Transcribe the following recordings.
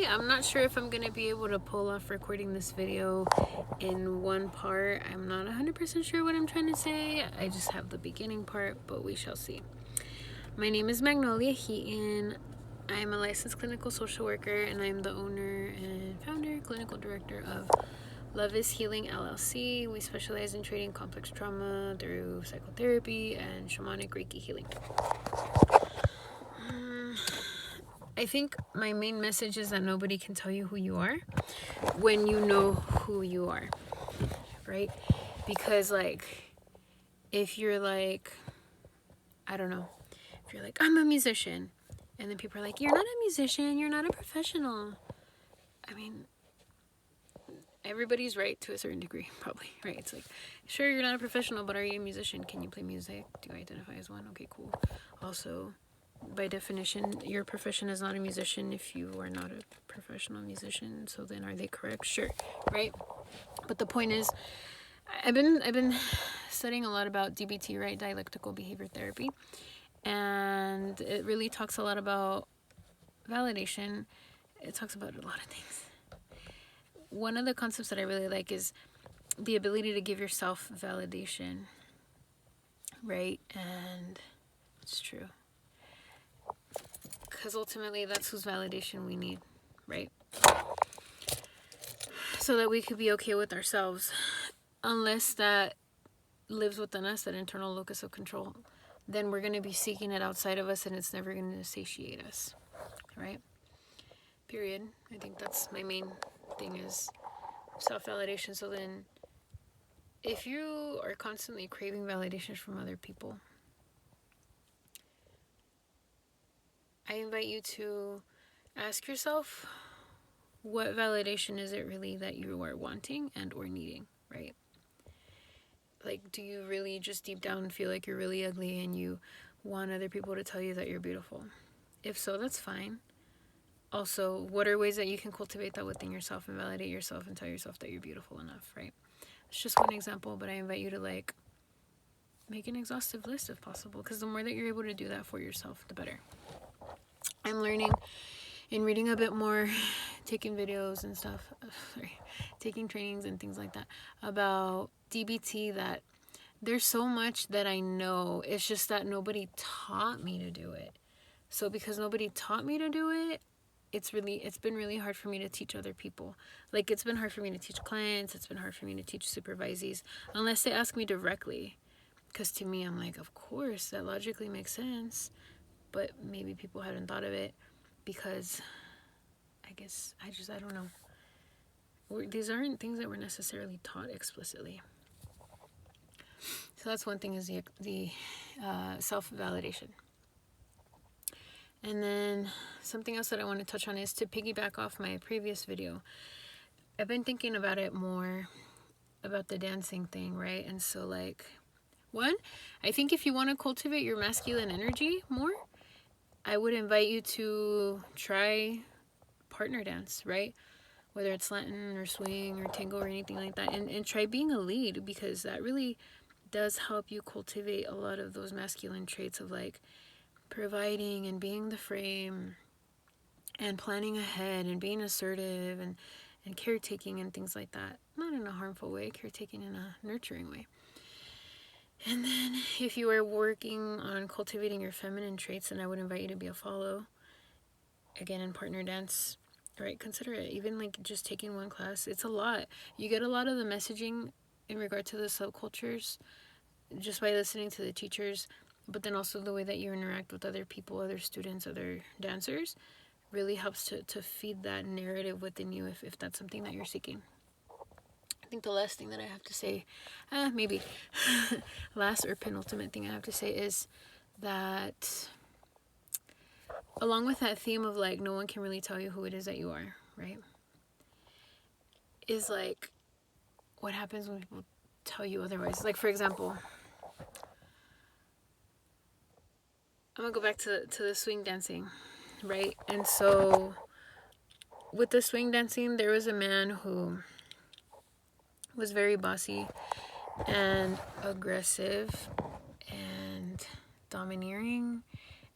I'm not sure if I'm gonna be able to pull off recording this video in one part. I'm not 100% sure what I'm trying to say. I just have the beginning part, but we shall see. My name is Magnolia Heaton. I'm a licensed clinical social worker, and I'm the owner and founder, clinical director of Love is Healing LLC. We specialize in treating complex trauma through psychotherapy and shamanic Reiki healing. I think my main message is that nobody can tell you who you are when you know who you are, right? Because, like, if you're like, I don't know, if you're like, I'm a musician, and then people are like, you're not a musician, you're not a professional. I mean, everybody's right to a certain degree, probably, right? It's like, sure, you're not a professional, but are you a musician? Can you play music? Do you identify as one? Okay, cool. Also, by definition, your profession is not a musician if you are not a professional musician. So then, are they correct? Sure, right? But the point is, I've been studying a lot about DBT, right? Dialectical behavior therapy, and it really talks a lot about validation. It talks about a lot of things. One of the concepts that I really like is the ability to give yourself validation, right? And it's true. Because ultimately, that's whose validation we need, right? So that we could be okay with ourselves. Unless that lives within us, that internal locus of control, then we're going to be seeking it outside of us, and it's never going to satiate us, right? Period. I think that's my main thing, is self-validation. So then, if you are constantly craving validation from other people, I invite you to ask yourself, what validation is it really that you are wanting and or needing, right? Like, do you really just deep down feel like you're really ugly and you want other people to tell you that you're beautiful? If so, that's fine. Also, what are ways that you can cultivate that within yourself and validate yourself and tell yourself that you're beautiful enough, right? It's just one example, but I invite you to, like, make an exhaustive list if possible, because the more that you're able to do that for yourself, the better. I'm learning and reading a bit more, taking videos and stuff, taking trainings and things like that about DBT, that there's so much that I know. It's just that nobody taught me to do it. So because nobody taught me to do it, it's been really hard for me to teach other people. Like, it's been hard for me to teach clients. It's been hard for me to teach supervisees, unless they ask me directly. Because to me, I'm like, of course, that logically makes sense. But maybe people hadn't thought of it because I don't know. These aren't things that were necessarily taught explicitly. So that's one thing, is the self-validation. And then something else that I want to touch on is to piggyback off my previous video. I've been thinking about it more, about the dancing thing, right? And so, like, one, I think if you want to cultivate your masculine energy more, I would invite you to try partner dance, right? Whether it's Latin or swing or tango or anything like that, and try being a lead, because that really does help you cultivate a lot of those masculine traits of, like, providing and being the frame and planning ahead and being assertive and caretaking and things like that. Not in a harmful way, caretaking in a nurturing way. And then if you are working on cultivating your feminine traits, then I would invite you to be a follow. Again, in partner dance, right? Consider it. Even, like, just taking one class, it's a lot. You get a lot of the messaging in regard to the subcultures just by listening to the teachers, but then also the way that you interact with other people, other students, other dancers, really helps to feed that narrative within you, if that's something that you're seeking. I think the last thing that I have to say, maybe last or penultimate thing I have to say, is that along with that theme of, like, no one can really tell you who it is that you are, right? Is, like, what happens when people tell you otherwise. Like, for example, I'm gonna go back to the swing dancing, right? And so with the swing dancing, there was a man who was very bossy and aggressive and domineering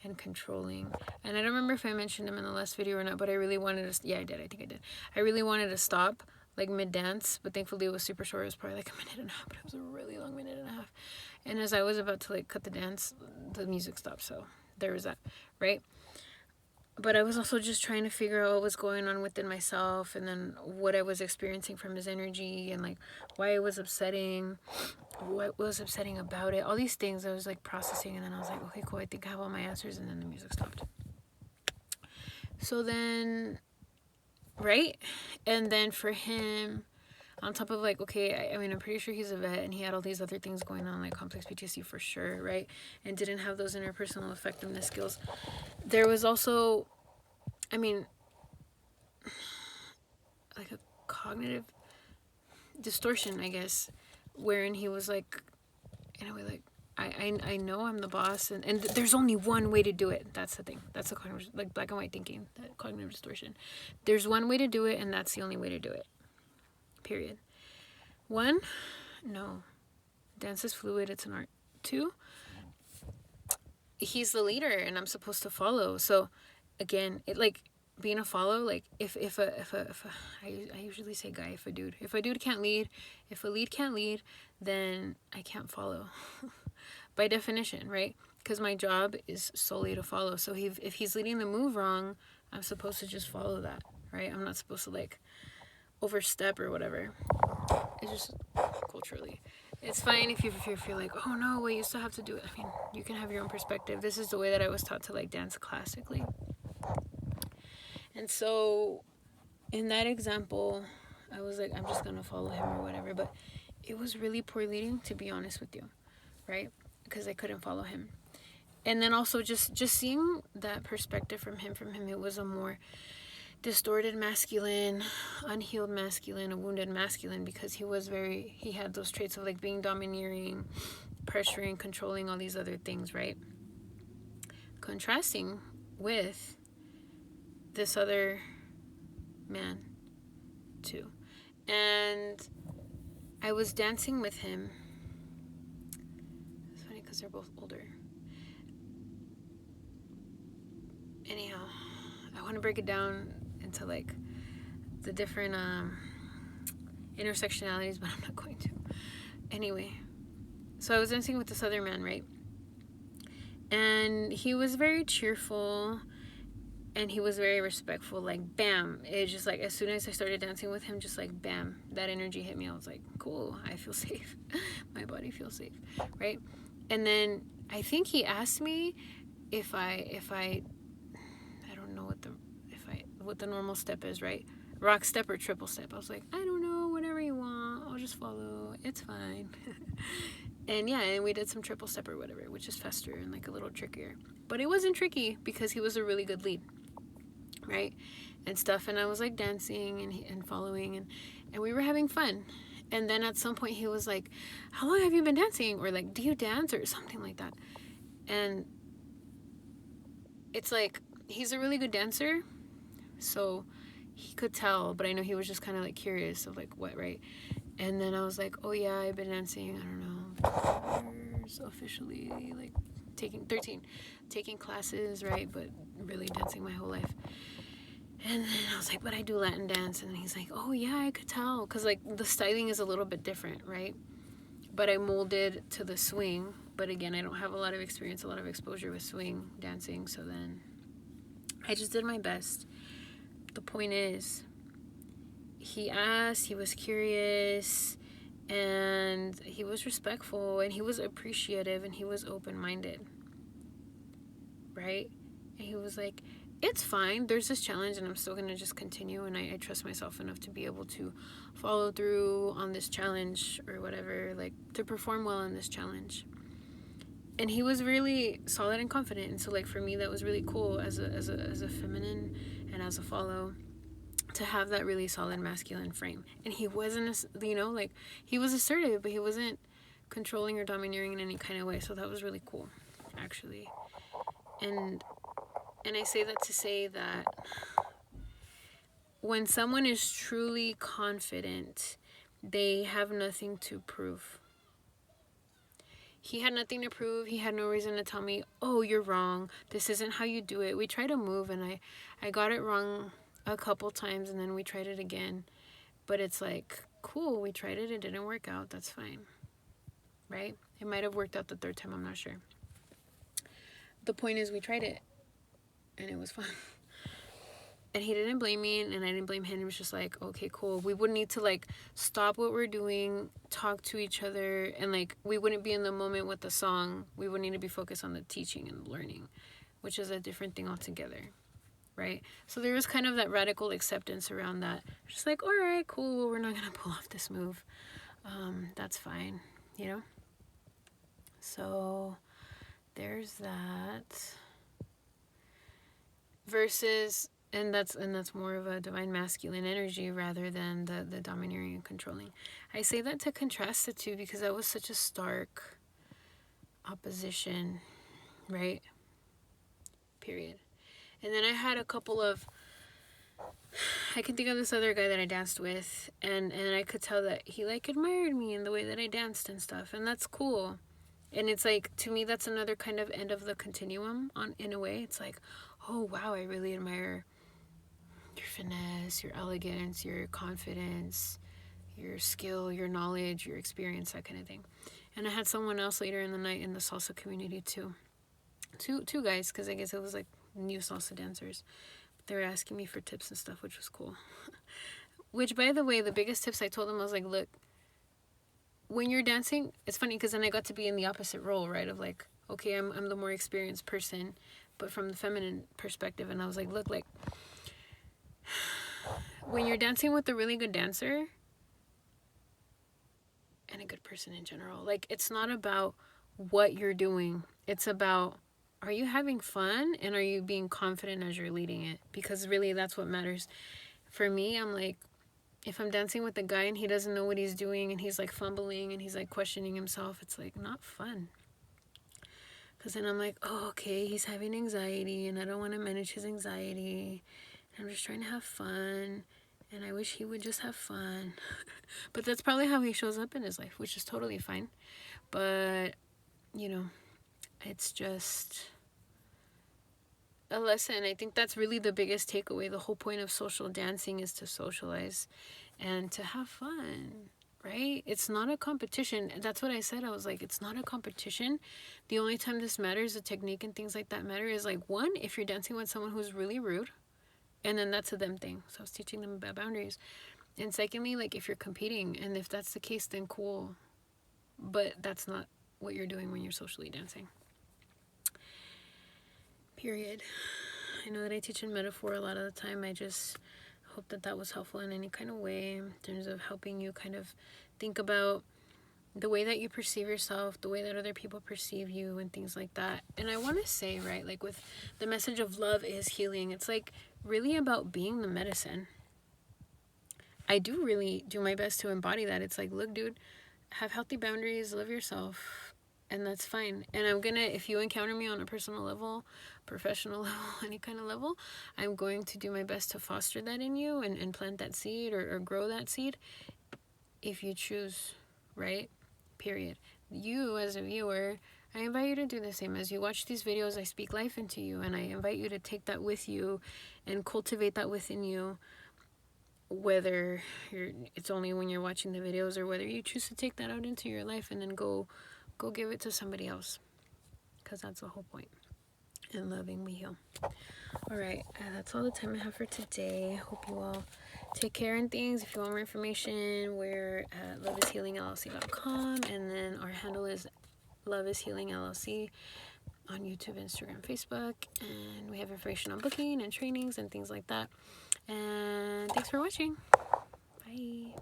and controlling. And I don't remember if I mentioned him in the last video or not, but I really wanted to, yeah, I did, I think I did. I really wanted to stop, like mid-dance, but thankfully it was super short. It was probably like a minute and a half, but it was a really long minute and a half. And as I was about to like cut the dance, the music stopped, so there was that, right? But I was also just trying to figure out what was going on within myself, and then what I was experiencing from his energy, and like why it was upsetting, what was upsetting about it, all these things I was like processing. And then I was like, okay, cool, I think I have all my answers. And then the music stopped. So then, right? And then for him, on top of like, okay, I mean, I'm pretty sure he's a vet and he had all these other things going on, like complex PTSD for sure, right? And didn't have those interpersonal effectiveness skills. There was also, I mean, like a cognitive distortion, I guess, wherein he was like, in a way, like, I know I'm the boss, and there's only one way to do it. That's the thing. That's the cognitive, like black and white thinking, that cognitive distortion. There's one way to do it, and that's the only way to do it. Period. 1, no. Dance is fluid, it's an art. 2, he's the leader, and I'm supposed to follow. So, again, it like, being a follow, like if I usually say guy, if a dude can't lead, if a lead can't lead, then I can't follow. By definition, right? Because my job is solely to follow. So if he's leading the move wrong, I'm supposed to just follow that, right? I'm not supposed to like overstep or whatever. It's just culturally. It's fine if you feel like, oh no, well, you still have to do it. I mean, you can have your own perspective. This is the way that I was taught to like dance classically. And so in that example, I was like, I'm just going to follow him or whatever. But it was really poor leading, to be honest with you, right? Because I couldn't follow him. And then also just seeing that perspective from him, it was a more distorted masculine, unhealed masculine, a wounded masculine, because he had those traits of like being domineering, pressuring, controlling, all these other things, right? Contrasting with this other man too. And I was dancing with him. It's funny because they're both older. Anyhow, I want to break it down into like the different intersectionalities, but I'm not going to. Anyway, so I was dancing with this other man, right? And he was very cheerful, and he was very respectful. Like, bam, it just like, as soon as I started dancing with him, just like bam, that energy hit me. I was like, cool, I feel safe. My body feels safe, right? And then I think he asked me if I don't know what the normal step is, right? Rock step or triple step. I was like, I don't know, whatever you want, I'll just follow, it's fine. And yeah, and we did some triple step or whatever, which is faster and like a little trickier. But it wasn't tricky because he was a really good lead, right? And stuff. And I was like dancing and following, and we were having fun. And then at some point he was like, how long have you been dancing? Or like, do you dance? Or something like that. And it's like, he's a really good dancer, so he could tell, but I know he was just kind of like curious of like what, right? And then I was like, oh yeah, I've been dancing, I don't know, years officially, like taking classes, right? But really dancing my whole life. And then I was like, but I do Latin dance. And then he's like, oh yeah, I could tell, because like the styling is a little bit different, right? But I molded to the swing. But again, I don't have a lot of experience, a lot of exposure with swing dancing, so then I just did my best. The point is, he asked, he was curious, and he was respectful, and he was appreciative, and he was open-minded, right? And he was like, it's fine, there's this challenge, and I'm still going to just continue, and I trust myself enough to be able to follow through on this challenge, or whatever, like, to perform well on this challenge. And he was really solid and confident, and so, like, for me, that was really cool as a feminine and as a follow, to have that really solid masculine frame. And he wasn't, you know, like, he was assertive, but he wasn't controlling or domineering in any kind of way, so that was really cool, actually. And I say that to say that when someone is truly confident, they have nothing to prove. he had nothing to prove. He had no reason to tell me, oh, you're wrong. This isn't how you do it. We tried to move, and I got it wrong a couple times, and then we tried it again. But it's like, cool, we tried it. It didn't work out. That's fine. Right? It might have worked out the third time. I'm not sure. The point is, we tried it, and it was fun. And he didn't blame me, and I didn't blame him. It was just like, okay, cool. We would need to, like, stop what we're doing, talk to each other, and, like, we wouldn't be in the moment with the song. We would need to be focused on the teaching and learning, which is a different thing altogether, right? So there was kind of that radical acceptance around that. Just like, all right, cool, we're not going to pull off this move. That's fine, you know? So there's that. Versus... And that's more of a divine masculine energy rather than the domineering and controlling. I say that to contrast the two because that was such a stark opposition, right? Period. And then I had a couple of... I can think of this other guy that I danced with, and I could tell that he, like, admired me in the way that I danced and stuff, and that's cool. And it's like, to me, that's another kind of end of the continuum in a way. It's like, oh, wow, I really admire your finesse, your elegance, your confidence, your skill, your knowledge, your experience, that kind of thing. And I had someone else later in the night in the salsa community too. Two guys, because I guess it was like new salsa dancers. They were asking me for tips and stuff, which was cool. Which, by the way, the biggest tips I told them was like, look, when you're dancing, it's funny because then I got to be in the opposite role, right? Of like, okay, I'm the more experienced person, but from the feminine perspective. And I was like, look, like, when you're dancing with a really good dancer and a good person in general, like, it's not about what you're doing. It's about, are you having fun and are you being confident as you're leading it? Because really that's what matters. For me, I'm like, if I'm dancing with a guy and he doesn't know what he's doing and he's like fumbling and he's like questioning himself, it's like not fun. Because then I'm like, oh, okay, he's having anxiety and I don't want to manage his anxiety. I'm just trying to have fun, and I wish he would just have fun. But that's probably how he shows up in his life, which is totally fine. But, you know, it's just a lesson. I think that's really the biggest takeaway. The whole point of social dancing is to socialize and to have fun, right? It's not a competition. That's what I said. I was like, it's not a competition. The only time this matters, the technique and things like that matter, is like, one, if you're dancing with someone who's really rude, and then that's a them thing. So I was teaching them about boundaries. And secondly, like, if you're competing, and if that's the case, then cool. But that's not what you're doing when you're socially dancing. Period. I know that I teach in metaphor a lot of the time. I just hope that that was helpful in any kind of way in terms of helping you kind of think about the way that you perceive yourself, the way that other people perceive you, and things like that. And I want to say, right, like with the message of love is healing, it's like really about being the medicine. I do really do my best to embody that. It's like, look, dude, have healthy boundaries, love yourself, and that's fine. And I'm gonna, if you encounter me on a personal level, professional level, any kind of level, I'm going to do my best to foster that in you and plant that seed or grow that seed if you choose, right? Period. You as a viewer, I invite you to do the same. As you watch these videos, I speak life into you, and I invite you to take that with you and cultivate that within you, whether it's only when you're watching the videos or whether you choose to take that out into your life and then go give it to somebody else, because that's the whole point. In loving, we heal. All right, that's all the time I have for today. Hope you all take care and things. If you want more information, we're at loveishealingllc.com, and then our handle is loveishealingllc on YouTube, Instagram, Facebook, and we have information on booking and trainings and things like that. And thanks for watching. Bye.